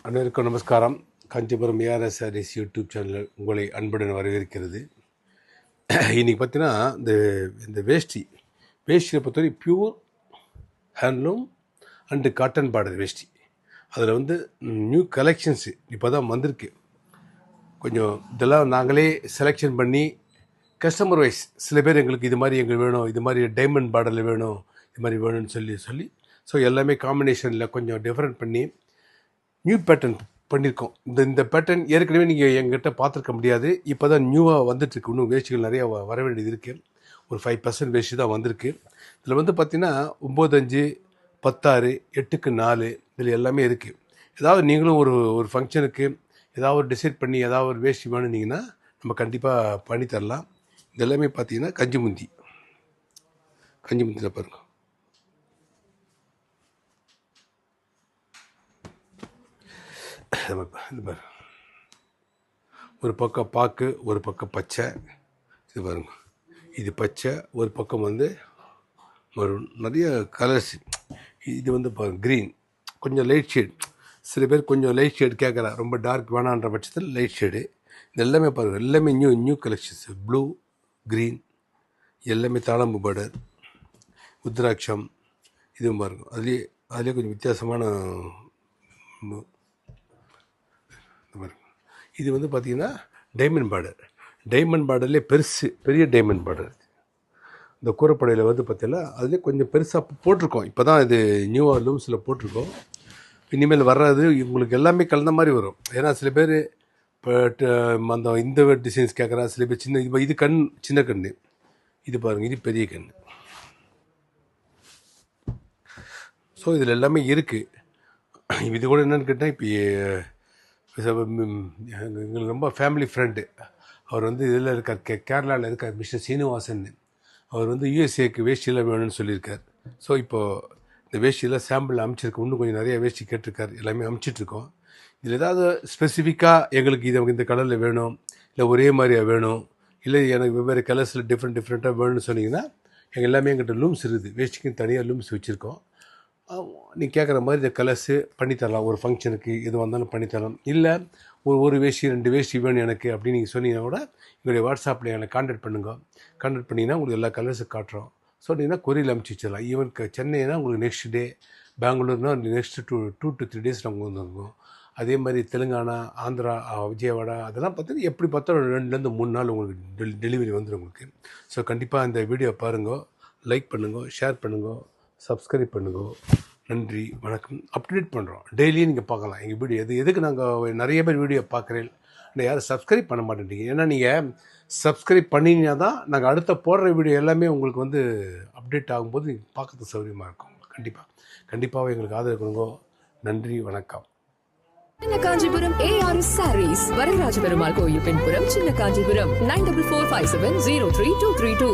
அனைவருக்கும் நமஸ்காரம். Kanchipuram ARS sarees YouTube channel உங்களை அன்புடன் வரவேற்கிறது. இன்றைக்கி பார்த்தீங்கன்னா இந்த வேஷ்டியை பொறுத்தவரை pure handloom and cotton border வேஷ்டி. அதில் நியூ கலெக்ஷன்ஸு இப்போ தான் வந்திருக்கு. கொஞ்சம் இதெல்லாம் நாங்களே செலெக்ஷன் பண்ணி கஸ்டமர் வைஸ் சில பேர் எங்களுக்கு இது மாதிரி எங்களுக்கு வேணும், இது மாதிரி டைமண்ட் பார்டரில் வேணும், இது மாதிரி வேணும்னு சொல்லி ஸோ எல்லாமே காம்பினேஷனில் கொஞ்சம் டிஃப்ரெண்ட் பண்ணி நியூ பேட்டர்ன் பண்ணியிருக்கோம். இந்த பேட்டர்ன் ஏற்கனவே நீங்கள் எங்கிட்ட பார்த்துருக்க முடியாது. இப்போ தான் நியூவாக வந்துட்டுருக்கு. இன்னும் வேஷ்டிகள் நிறையா வர வேண்டியது இருக்குது. ஒரு 5% வேஷ்டி தான் வந்திருக்கு. இதில் பார்த்திங்கன்னா 9, 5, 16, 8க்கு 4 இதில் எல்லாமே இருக்குது. ஏதாவது நீங்களும் ஒரு ஃபங்க்ஷனுக்கு ஏதாவது ஒரு டிசைட் பண்ணி ஏதாவது ஒரு வேஷ்டி வேணுனீங்கன்னா நம்ம கண்டிப்பாக பண்ணித்தரலாம். இது எல்லாமே பார்த்திங்கன்னா கஞ்சிமுந்தியில் பாருங்கள். ஒரு பக்கம் பாக்கு, ஒரு பக்கம் பச்சை. இது பாருங்க, இது பச்சை, ஒரு பக்கம் மரூன், நிறைய கலர்ஸ். இது பாருங்க க்ரீன், கொஞ்சம் லைட் ஷேட். சில பேர் கொஞ்சம் லைட் ஷேட் கேட்குறா, ரொம்ப டார்க் வேணான்ற பட்சத்தில் லைட் ஷேடு. இது எல்லாமே பாருங்கள், எல்லாமே நியூ கலெக்ஷன்ஸ். ப்ளூ, க்ரீன், எல்லாமே தாளம்பு பார்டர், உத்ராட்சம். இதுவும் பாருங்கள், அதுலேயே கொஞ்சம் வித்தியாசமான. இது பார்த்திங்கன்னா டைமண்ட் பார்டர்லேயே பெரிய டைமண்ட் பார்டர். இந்த கூரைப்படையில் பார்த்தீங்கன்னா அதுலேயே கொஞ்சம் பெருசாக போட்டிருக்கோம். இப்போ தான் இது நியூவாக லூம்ஸில் போட்டிருக்கோம். இனிமேல் வர்றது உங்களுக்கு எல்லாமே கலந்த மாதிரி வரும். ஏன்னா சில பேர் இப்போ இந்த டிசைன்ஸ் கேட்குறா, சில பேர் இது சின்ன கண். இது பாருங்கள், இது பெரிய கண். ஸோ இதில் எல்லாமே இருக்குது. இது கூட என்னென்னு கேட்டால், இப்போ எங்களுக்கு ரொம்ப ஃபேமிலி ஃப்ரெண்டு. அவர் இதில் இருக்கார், கேரளாவில் இருக்கார், மிஸ்டர் சீனிவாசன். அவர் யூஎஸ்ஏக்கு வேஷ்டியெல்லாம் வேணும்னு சொல்லியிருக்கார். ஸோ இப்போது இந்த வேஷ்டியெல்லாம் சாம்பிள் அமுச்சிருக்கோம். இன்னும் கொஞ்சம் நிறைய வேஷ்டி கேட்டிருக்கார், எல்லாமே அமுச்சிட்ருக்கோம். இதில் ஏதாவது ஸ்பெசிஃபிக்காக எங்களுக்கு இந்த கலரில் வேணும், இல்லை ஒரே மாதிரியாக வேணும், இல்லை எனக்கு வெவ்வேறு கலர்ஸில் டிஃப்ரெண்ட்டாக வேணும்னு சொன்னீங்கன்னா எல்லாமே எங்கிட்ட லூம்ஸ் இருக்குது. வேஷ்டிக்கு தனியாக லூம்ஸ் வச்சுருக்கோம். நீ கேட்குற மாதிரி இந்த கலர்ஸு பண்ணித்தரலாம். ஒரு ஃபங்க்ஷனுக்கு எது வந்தாலும் பண்ணித்தரலாம். இல்லை ஒரு வேஷ்டி 2 வேஷ்டி வேணும் எனக்கு அப்படின்னு நீங்கள் சொன்னீங்கன்னா கூட எங்களுடைய வாட்ஸ்அப்பில் எனக்கு கான்டாக்ட் பண்ணிங்கன்னா உங்களுக்கு எல்லா கலர்ஸும் காட்டுறோம். சொன்னீங்கன்னா கொரியரில் அனுப்பிச்சி வச்சிடலாம். ஈவன் சென்னைனா உங்களுக்கு next day, பெங்களூர்னா next 2 to 3 days நாங்கள் வந்துருக்கோம். அதே மாதிரி தெலுங்கானா, ஆந்திரா, விஜயவாடா அதெல்லாம் பார்த்தீங்கன்னா எப்படி பார்த்தாலும் 2 to 3 நாள் உங்களுக்கு டெலிவரி வந்துடும் உங்களுக்கு. ஸோ கண்டிப்பாக இந்த வீடியோ பாருங்க, லைக் பண்ணுங்க, ஷேர் பண்ணுங்க, சப்ஸ்கிரைப் பண்ணுங்க. நன்றி, வணக்கம். அப்டேட் பண்ணுறோம், டெய்லியும் நீங்கள் பார்க்கலாம் எங்கள் வீடியோ. எதுக்கு நாங்கள் நிறைய பேர் வீடியோ பார்க்குறேன், ஆனால் யாரும் சப்ஸ்கிரைப் பண்ண மாட்டேன்றீங்க. ஏன்னா நீங்கள் சப்ஸ்கிரைப் பண்ணிங்கன்னா தான் நாங்கள் அடுத்த போடுற வீடியோ எல்லாமே உங்களுக்கு அப்டேட் ஆகும்போது நீங்கள் பார்க்கறதுக்கு சௌகரியமாக இருக்கும். கண்டிப்பாக எங்களுக்கு ஆதரவு கொடுங்க. நன்றி, வணக்கம். சின்ன காஞ்சிபுரம் ஏஆர்எஸ் சாரீஸ், வரதராஜ பெருமாள் கோயில் பின்புறம், சின்ன காஞ்சிபுரம். 9445703232.